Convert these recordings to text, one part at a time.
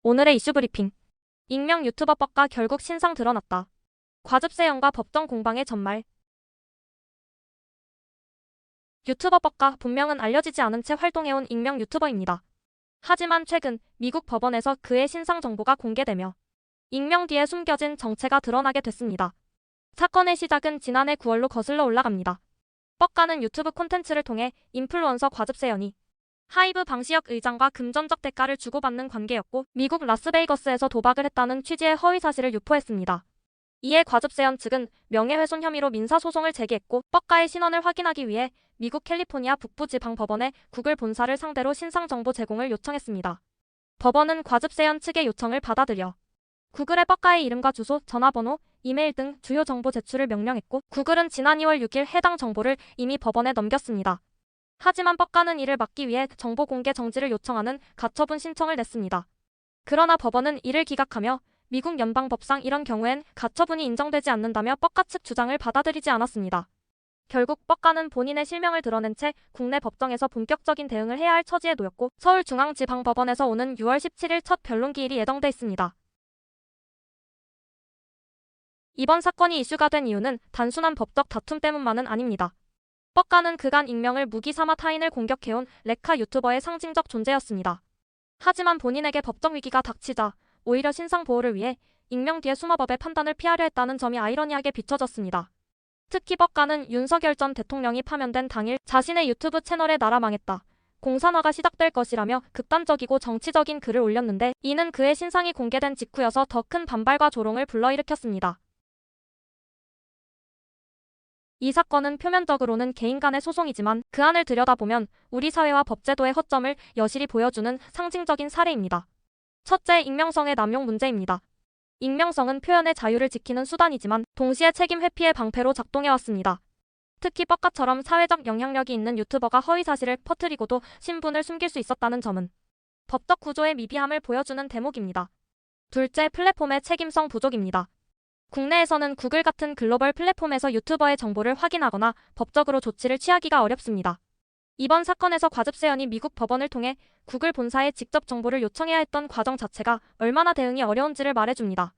오늘의 이슈 브리핑. 익명 유튜버법과 결국 신상 드러났다. 과즙세연과 법정 공방의 전말. 유튜버법과 본명은 알려지지 않은 채 활동해온 익명 유튜버입니다. 하지만 최근 미국 법원에서 그의 신상 정보가 공개되며 익명 뒤에 숨겨진 정체가 드러나게 됐습니다. 사건의 시작은 지난해 9월로 거슬러 올라갑니다. 뻑가는 유튜브 콘텐츠를 통해 인플루언서 과즙세연이 하이브 방시혁 의장과 금전적 대가를 주고받는 관계였고 미국 라스베이거스에서 도박을 했다는 취지의 허위 사실을 유포했습니다. 이에 과즙세연 측은 명예훼손 혐의로 민사소송을 제기했고 뻑가의 신원을 확인하기 위해 미국 캘리포니아 북부지방법원에 구글 본사를 상대로 신상정보 제공을 요청했습니다. 법원은 과즙세연 측의 요청을 받아들여 구글의 뻑가의 이름과 주소, 전화번호, 이메일 등 주요 정보 제출을 명령했고 구글은 지난 2월 6일 해당 정보를 이미 법원에 넘겼습니다. 하지만 뻑가는 이를 막기 위해 정보 공개 정지를 요청하는 가처분 신청을 냈습니다. 그러나 법원은 이를 기각하며 미국 연방법상 이런 경우엔 가처분이 인정되지 않는다며 뻑가 측 주장을 받아들이지 않았습니다. 결국 뻑가는 본인의 실명을 드러낸 채 국내 법정에서 본격적인 대응을 해야 할 처지에 놓였고 서울중앙지방법원에서 오는 6월 17일 첫 변론기일이 예정돼 있습니다. 이번 사건이 이슈가 된 이유는 단순한 법적 다툼 때문만은 아닙니다. 뻑가는 그간 익명을 무기 삼아 타인을 공격해온 레카 유튜버의 상징적 존재였습니다. 하지만 본인에게 법적 위기가 닥치자 오히려 신상 보호를 위해 익명 뒤에 숨어 법의 판단을 피하려 했다는 점이 아이러니하게 비춰졌습니다. 특히 뻑가는 윤석열 전 대통령이 파면된 당일 자신의 유튜브 채널에 나라 망했다, 공산화가 시작될 것이라며 극단적이고 정치적인 글을 올렸는데 이는 그의 신상이 공개된 직후여서 더 큰 반발과 조롱을 불러일으켰습니다. 이 사건은 표면적으로는 개인 간의 소송이지만 그 안을 들여다보면 우리 사회와 법제도의 허점을 여실히 보여주는 상징적인 사례입니다. 첫째, 익명성의 남용 문제입니다. 익명성은 표현의 자유를 지키는 수단이지만 동시에 책임 회피의 방패로 작동해왔습니다. 특히 뻑가처럼 사회적 영향력이 있는 유튜버가 허위 사실을 퍼뜨리고도 신분을 숨길 수 있었다는 점은 법적 구조의 미비함을 보여주는 대목입니다. 둘째, 플랫폼의 책임성 부족입니다. 국내에서는 구글 같은 글로벌 플랫폼에서 유튜버의 정보를 확인하거나 법적으로 조치를 취하기가 어렵습니다. 이번 사건에서 과즙세연이 미국 법원을 통해 구글 본사에 직접 정보를 요청해야 했던 과정 자체가 얼마나 대응이 어려운지를 말해줍니다.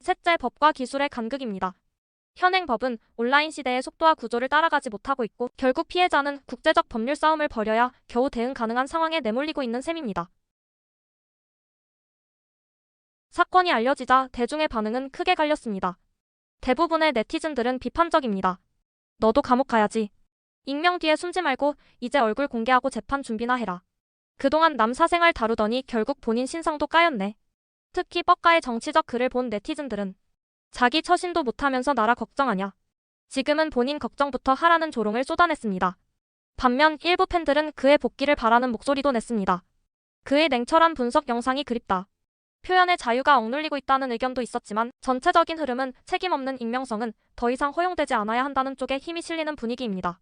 셋째, 법과 기술의 간극입니다. 현행 법은 온라인 시대의 속도와 구조를 따라가지 못하고 있고 결국 피해자는 국제적 법률 싸움을 벌여야 겨우 대응 가능한 상황에 내몰리고 있는 셈입니다. 사건이 알려지자 대중의 반응은 크게 갈렸습니다. 대부분의 네티즌들은 비판적입니다. 너도 감옥 가야지. 익명 뒤에 숨지 말고 이제 얼굴 공개하고 재판 준비나 해라. 그동안 남 사생활 다루더니 결국 본인 신상도 까였네. 특히 뻑가의 정치적 글을 본 네티즌들은 자기 처신도 못하면서 나라 걱정하냐. 지금은 본인 걱정부터 하라는 조롱을 쏟아냈습니다. 반면 일부 팬들은 그의 복귀를 바라는 목소리도 냈습니다. 그의 냉철한 분석 영상이 그립다. 표현의 자유가 억눌리고 있다는 의견도 있었지만 전체적인 흐름은 책임 없는 익명성은 더 이상 허용되지 않아야 한다는 쪽에 힘이 실리는 분위기입니다.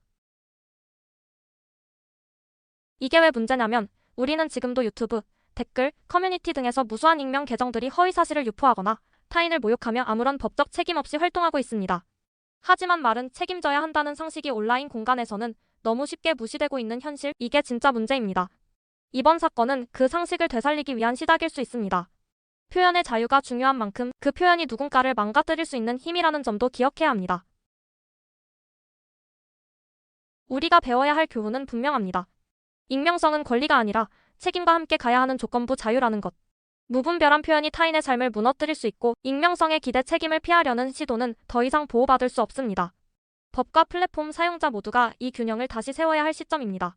이게 왜 문제냐면 우리는 지금도 유튜브, 댓글, 커뮤니티 등에서 무수한 익명 계정들이 허위 사실을 유포하거나 타인을 모욕하며 아무런 법적 책임 없이 활동하고 있습니다. 하지만 말은 책임져야 한다는 상식이 온라인 공간에서는 너무 쉽게 무시되고 있는 현실, 이게 진짜 문제입니다. 이번 사건은 그 상식을 되살리기 위한 시작일 수 있습니다. 표현의 자유가 중요한 만큼 그 표현이 누군가를 망가뜨릴 수 있는 힘이라는 점도 기억해야 합니다. 우리가 배워야 할 교훈은 분명합니다. 익명성은 권리가 아니라 책임과 함께 가야 하는 조건부 자유라는 것. 무분별한 표현이 타인의 삶을 무너뜨릴 수 있고 익명성의 기대 책임을 피하려는 시도는 더 이상 보호받을 수 없습니다. 법과 플랫폼 사용자 모두가 이 균형을 다시 세워야 할 시점입니다.